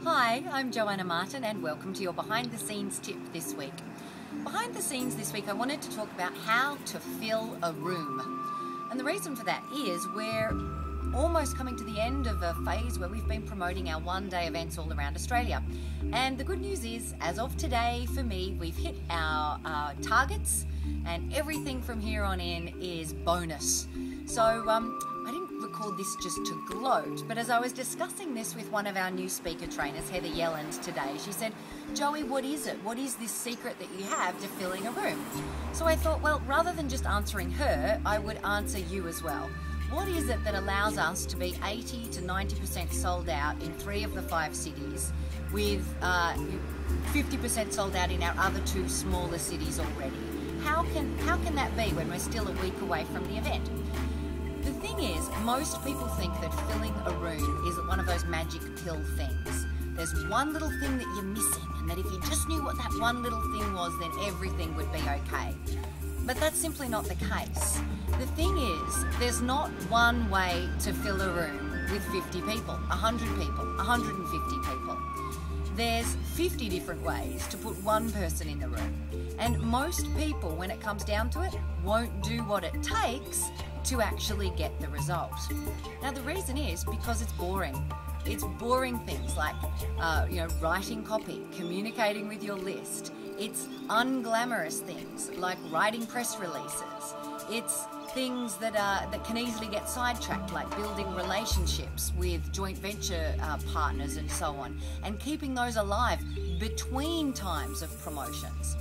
Hi, I'm Joanna Martin and welcome to your behind the scenes tip this week. Behind the scenes this week I wanted to talk about how to fill a room. And the reason for that is we're almost coming to the end of a phase where we've been promoting our one-day events all around Australia. And the good news is, as of today, for me, we've hit our targets and everything from here on in is bonus. So I didn't record this just to gloat, but as I was discussing this with one of our new speaker trainers, Heather Yelland, today, she said, "Joey, what is it? What is this secret that you have to filling a room?" So I thought, well, rather than just answering her, I would answer you as well. What is it that allows us to be 80 to 90% sold out in 3 of the 5 cities, with 50% sold out in our other 2 smaller cities already? How can that be when we're still a week away from the event? The thing is, most people think that filling a room is one of those magic pill things. There's one little thing that you're missing, and that if you just knew what that one little thing was, then everything would be okay. But that's simply not the case. The thing is, there's not one way to fill a room with 50 people, 100 people, 150 people. There's 50 different ways to put one person in the room. And most people, when it comes down to it, won't do what it takes to actually get the result. Now the reason is because it's boring. It's boring things like writing copy, communicating with your list. It's unglamorous things like writing press releases. It's things that can easily get sidetracked, like building relationships with joint venture partners and so on, and keeping those alive between times of promotions.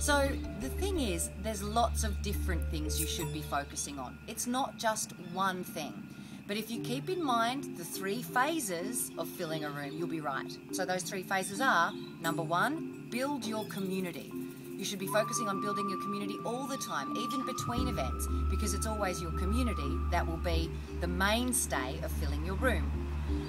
So the thing is, there's lots of different things you should be focusing on. It's not just one thing. But if you keep in mind the 3 phases of filling a room, you'll be right. So those 3 phases are, number 1, build your community. You should be focusing on building your community all the time, even between events, because it's always your community that will be the mainstay of filling your room.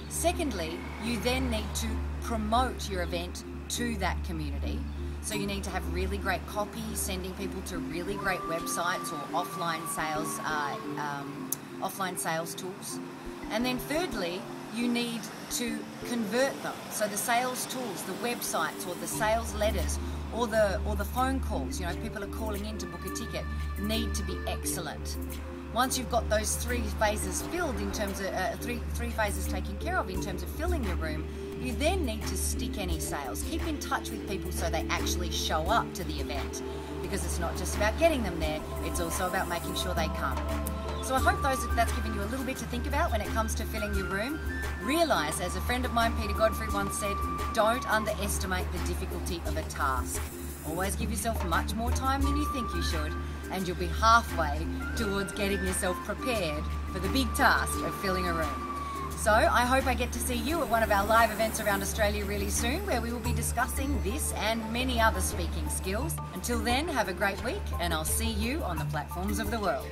Secondly, you then need to promote your event to that community. So you need to have really great copy, sending people to really great websites or offline sales tools. And then thirdly, you need to convert them. So the sales tools, the websites or the sales letters or the phone calls, if people are calling in to book a ticket, need to be excellent. Once you've got those 3 phases filled in terms of three phases taken care of in terms of filling your room, you then need to stick any sales. Keep in touch with people so they actually show up to the event, because it's not just about getting them there, it's also about making sure they come. So I hope that's given you a little bit to think about when it comes to filling your room. Realise, as a friend of mine, Peter Godfrey, once said, don't underestimate the difficulty of a task. Always give yourself much more time than you think you should, and you'll be halfway towards getting yourself prepared for the big task of filling a room. So I hope I get to see you at one of our live events around Australia really soon, where we will be discussing this and many other speaking skills. Until then, have a great week, and I'll see you on the platforms of the world.